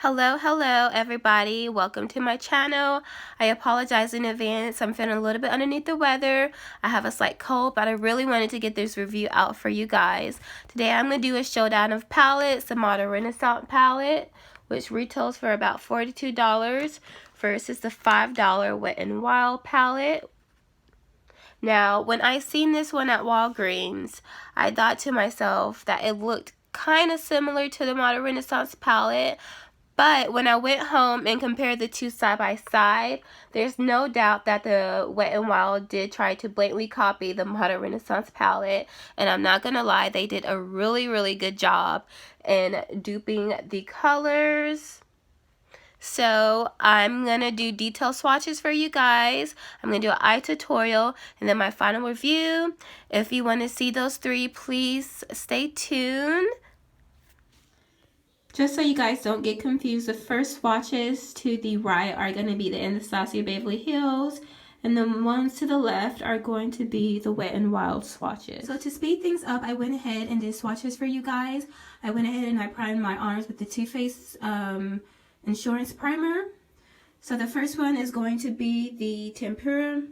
Hello everybody, welcome to my channel. I apologize in advance, I'm feeling a little bit underneath the weather. I have a slight cold, but I really wanted to get this review out for you guys. Today I'm going to do a showdown of palettes, the Modern Renaissance palette, which retails for about $42 versus the $5 Wet n Wild palette. Now, when I seen this one at Walgreens, I thought to myself that it looked kind of similar to the Modern Renaissance palette. But when I went home and compared the two side by side, there's no doubt that the Wet n Wild did try to blatantly copy the Modern Renaissance palette. And I'm not going to lie, they did a really good job in duping the colors. So I'm going to do detailed swatches for you guys. I'm going to do an eye tutorial and then my final review. If you want to see those three, please stay tuned. Just so you guys don't get confused, the first swatches to the right are going to be the Anastasia Beverly Hills, and the ones to the left are going to be the Wet n Wild swatches. So to speed things up, I went ahead and did swatches for you guys. I went ahead and I primed my arms with the Too Faced Insurance Primer. So the first one is going to be the Tempera.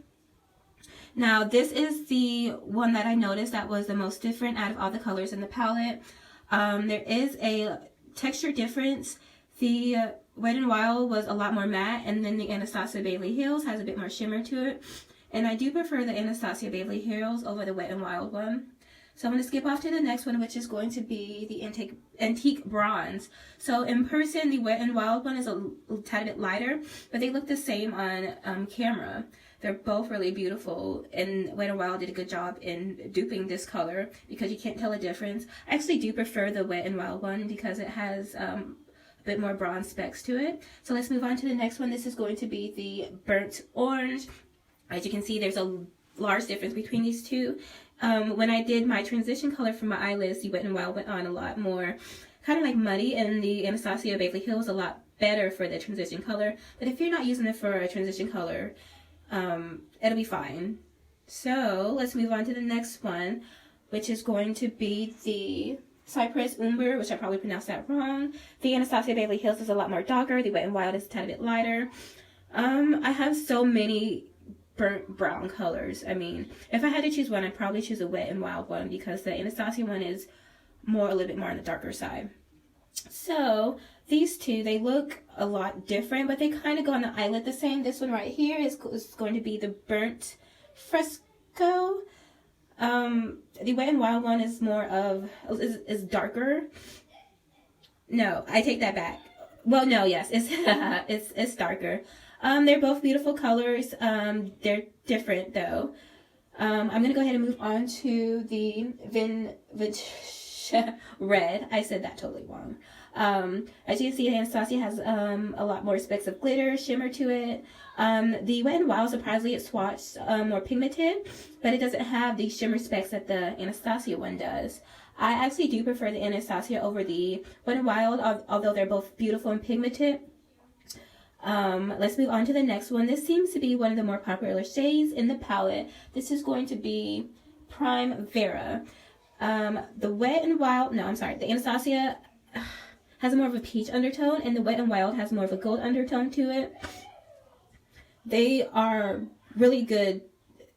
Now this is the one that I noticed that was the most different out of all the colors in the palette. There is a texture difference. The Wet n Wild was a lot more matte, and then the Anastasia Beverly Hills has a bit more shimmer to it. And I do prefer the Anastasia Beverly Hills over the Wet n Wild one. So I'm going to skip off to the next one, which is going to be the Antique Bronze. So in person, the Wet n Wild one is a tad bit lighter, but they look the same on camera. They're both really beautiful, and Wet n Wild did a good job in duping this color because you can't tell a difference. I actually do prefer the Wet n Wild one because it has a bit more bronze specks to it. So let's move on to the next one. This is going to be the Burnt Orange. As you can see, there's a large difference between these two. When I did my transition color for my eyelids, the Wet n Wild went on a lot more kind of like muddy, and the Anastasia Beverly Hills a lot better for the transition color. But if you're not using it for a transition color, it'll be fine. So let's move on to the next one, which is going to be the Cypress Umber, which I probably pronounced that wrong. The Anastasia Beverly Hills is a lot more darker. The Wet n Wild is a tad bit lighter. I have so many burnt brown colors. I mean, if I had to choose one, I'd probably choose a Wet n Wild one because the Anastasia one is a little bit more on the darker side. So these two, they look a lot different, but they kind of go on the eyelid the same. This one right here is going to be the Burnt Fresco. The Wet n Wild one is more of, is darker. No, I take that back. Well, no, yes, it's it's darker. They're both beautiful colors. They're different though. I'm gonna go ahead and move on to the Red. I said that totally wrong. As you can see, Anastasia has a lot more specks of glitter, shimmer to it. The Wet n Wild, surprisingly, it's swatched more pigmented, but it doesn't have the shimmer specks that the Anastasia one does. I actually do prefer the Anastasia over the Wet n Wild, although they're both beautiful and pigmented. Let's move on to the next one. This seems to be one of the more popular shades in the palette. This is going to be Prime Vera. The Wet n Wild, no, I'm sorry, the Anastasia has more of a peach undertone, and the Wet n Wild has more of a gold undertone to it. They are really good.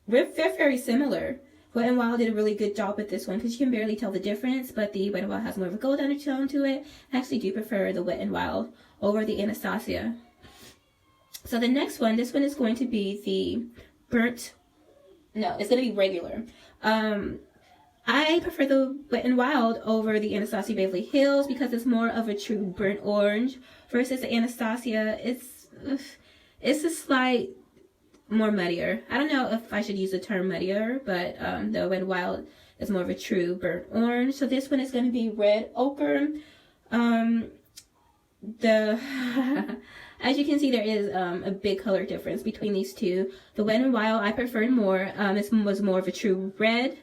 They're very similar. Wet n Wild did a really good job with this one because you can barely tell the difference, but the Wet n Wild has more of a gold undertone to it. I actually do prefer the Wet n Wild over the Anastasia. So the next one, this one is going to be the it's going to be regular. I prefer the Wet n Wild over the Anastasia Beverly Hills because it's more of a true burnt orange versus the Anastasia. It's a slight more muddier. I don't know if I should use the term muddier, but the Wet n Wild is more of a true burnt orange. So this one is going to be Red Ochre. As you can see, there is a big color difference between these two. The Wet n Wild I preferred more. This was more of a true red,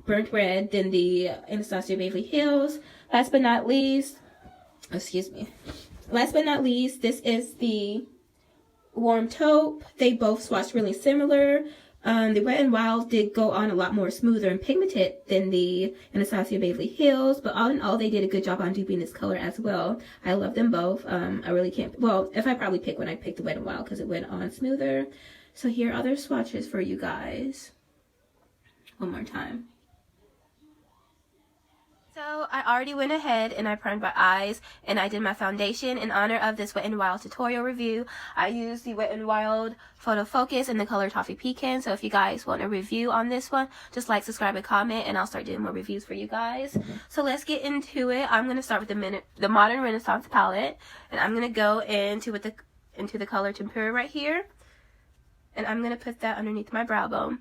burnt red, than the Anastasia Beverly Hills. Last but not least, this is the Warm Taupe. They both swatch really similar. The Wet n Wild did go on a lot more smoother and pigmented than the Anastasia Beverly Hills, but all in all, they did a good job on duping this color as well. I love them both. I really can't, well, if I probably pick one, I picked the Wet n Wild because it went on smoother. So here are their swatches for you guys. One more time. So I already went ahead and I primed my eyes and I did my foundation in honor of this Wet n Wild tutorial review. I used the Wet n Wild Photo Focus in the color Toffee Pecan. So if you guys want a review on this one, just like, subscribe, and comment, and I'll start doing more reviews for you guys. So let's get into it. I'm going to start with the Modern Renaissance palette, and I'm going to go into the color Tempera right here, and I'm going to put that underneath my brow bone.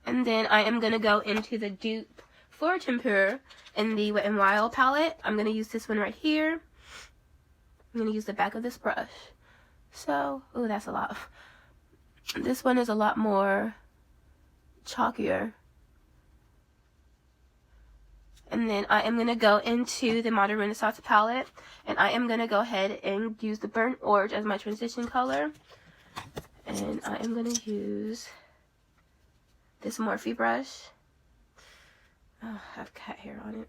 And then I am going to go into the dupe for Tempera in the Wet n Wild palette. I'm going to use this one right here. I'm going to use the back of this brush. So, oh, that's a lot. This one is a lot more chalkier. And then I am going to go into the Modern Renaissance palette. And I am going to go ahead and use the Burnt Orange as my transition color. And I am going to use this Morphe brush. Oh, I have cat hair on it.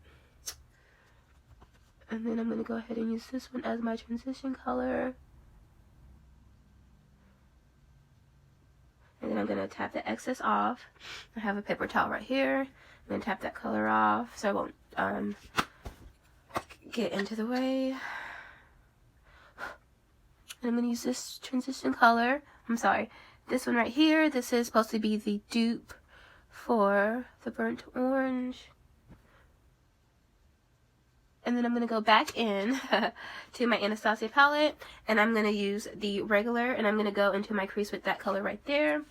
And then I'm going to go ahead and use this one as my transition color. And then I'm going to tap the excess off. I have a paper towel right here. I'm going to tap that color off so I won't get into the way. And I'm going to use this transition color. I'm sorry. This one right here. This is supposed to be the dupe for the Burnt Orange. And then I'm going to go back in to my Anastasia palette, and I'm going to use the regular, and I'm going to go into my crease with that color right there.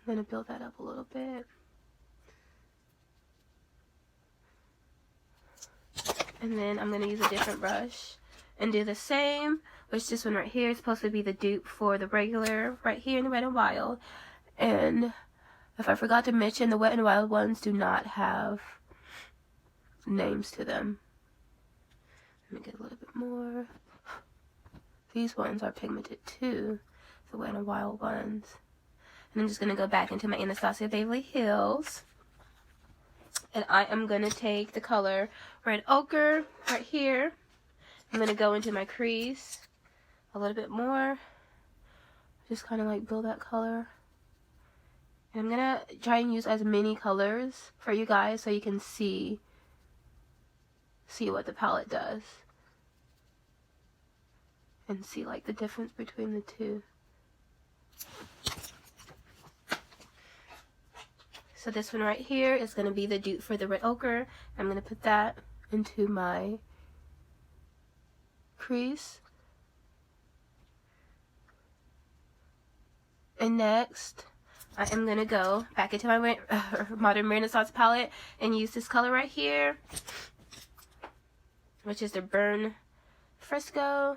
I'm going to build that up a little bit. And then I'm going to use a different brush and do the same, which this one right here is supposed to be the dupe for the regular right here in the Wet n Wild. And if I forgot to mention, the Wet n Wild ones do not have names to them. Let me get a little bit more. These ones are pigmented too, the Wet n Wild ones. And I'm just going to go back into my Anastasia Beverly Hills. And I am going to take the color Red Ochre right here. I'm going to go into my crease a little bit more. Just kind of like build that color. And I'm going to try and use as many colors for you guys so you can see what the palette does. And see like the difference between the two. So this one right here is going to be the dupe for the Red Ochre. I'm going to put that into my crease. And next, I am going to go back into my Modern Renaissance palette and use this color right here, which is the Burn Fresco.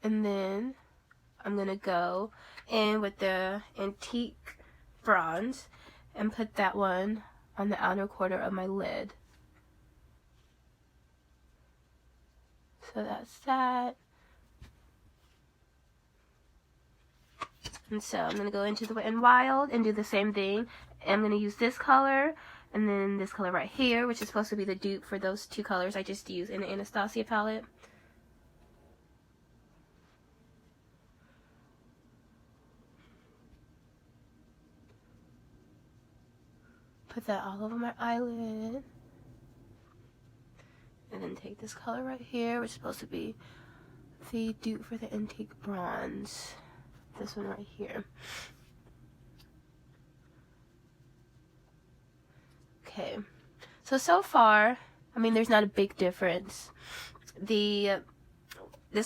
And then I'm going to go in with the Antique Bronze and put that one on the outer corner of my lid. So that's that. And so I'm going to go into the Wet n Wild and do the same thing. I'm going to use this color and then this color right here, which is supposed to be the dupe for those two colors I just used in the Anastasia palette. Put that all over my eyelid. And then take this color right here, which is supposed to be the dupe for the Antique Bronze. This one right here. Okay. So far, I mean, there's not a big difference. This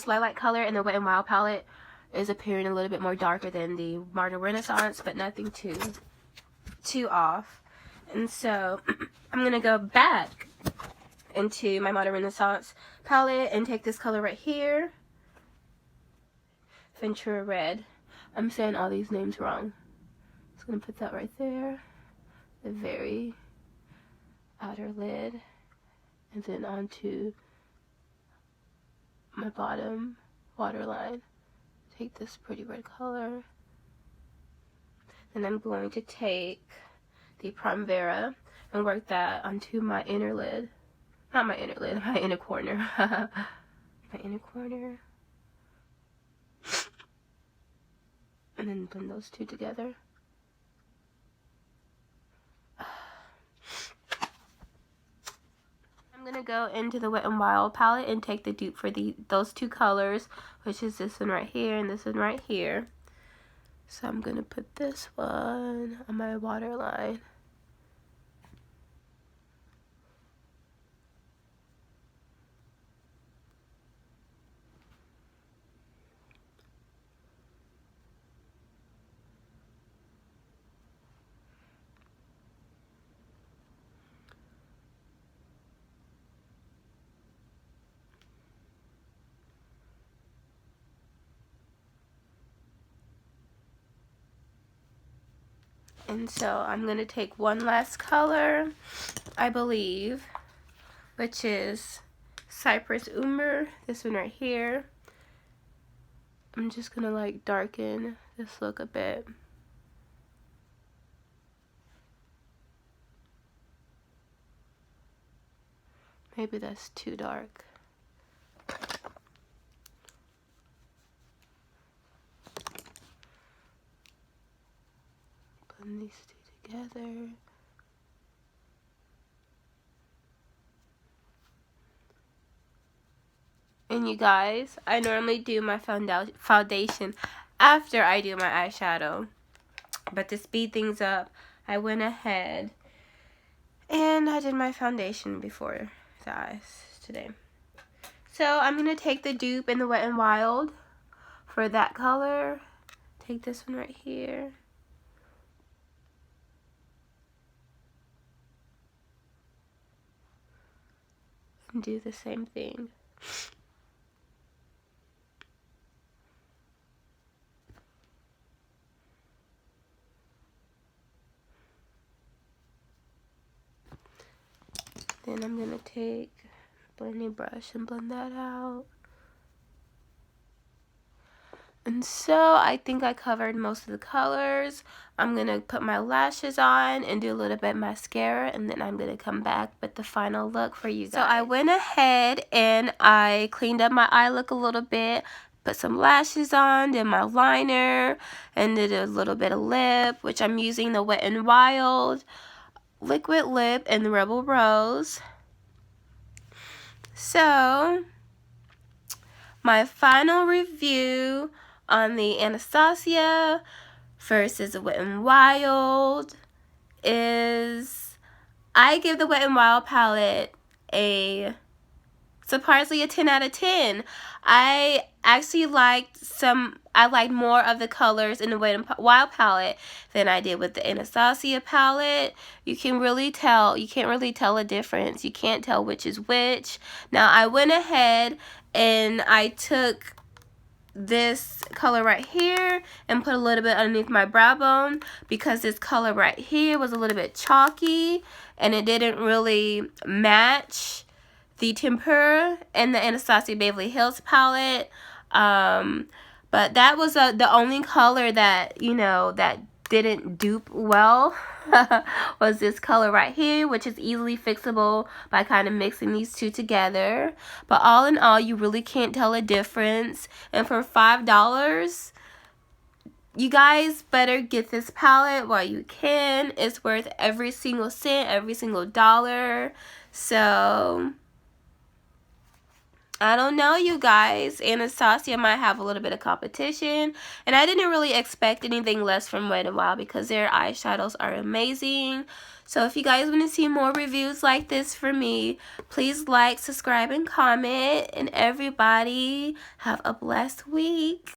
lilac color in the Wet n Wild palette is appearing a little bit more darker than the Modern Renaissance, but nothing too off. And so I'm going to go back into my Modern Renaissance palette and take this color right here, Ventura Red. I'm saying all these names wrong. Just gonna put that right there, the very outer lid, and then onto my bottom waterline. Take this pretty red color. Then I'm going to take the Primavera and work that onto my inner lid. Not my inner lid, my inner corner. My inner corner. And then blend those two together. I'm gonna go into the Wet n Wild palette and take the dupe for those two colors, which is this one right here and this one right here. So I'm gonna put this one on my waterline. And so I'm going to take one last color, I believe, which is Cypress Umber, this one right here. I'm just going to like darken this look a bit. Maybe that's too dark. Putting these two together. And you guys, I normally do my foundation after I do my eyeshadow. But to speed things up, I went ahead and I did my foundation before the eyes today. So I'm going to take the dupe in the Wet n Wild for that color. Take this one right here. And do the same thing. Then I'm going to take a blending brush and blend that out. And so I think I covered most of the colors. I'm going to put my lashes on and do a little bit of mascara, and then I'm going to come back with the final look for you guys. So I went ahead and I cleaned up my eye look a little bit, put some lashes on, did my liner, and did a little bit of lip, which I'm using the Wet n Wild liquid lip and the Rebel Rose. So my final review on the Anastasia versus the Wet n Wild is, I give the Wet n Wild palette surprisingly a 10 out of 10. I actually liked more of the colors in the Wet n Wild palette than I did with the Anastasia palette. You can't really tell a difference. You can't tell which is which. Now I went ahead and I took this color right here and put a little bit underneath my brow bone, because this color right here was a little bit chalky and it didn't really match the Tempera and the Anastasia Beverly Hills palette. But that was the only color that, you know, that didn't dupe well was this color right here, which is easily fixable by kind of mixing these two together. But all in all, you really can't tell a difference. And for $5, you guys better get this palette while you can. It's worth every single cent, every single dollar. So I don't know, you guys. Anastasia might have a little bit of competition. And I didn't really expect anything less from Wet n Wild because their eyeshadows are amazing. So if you guys want to see more reviews like this from me, please like, subscribe, and comment. And everybody have a blessed week.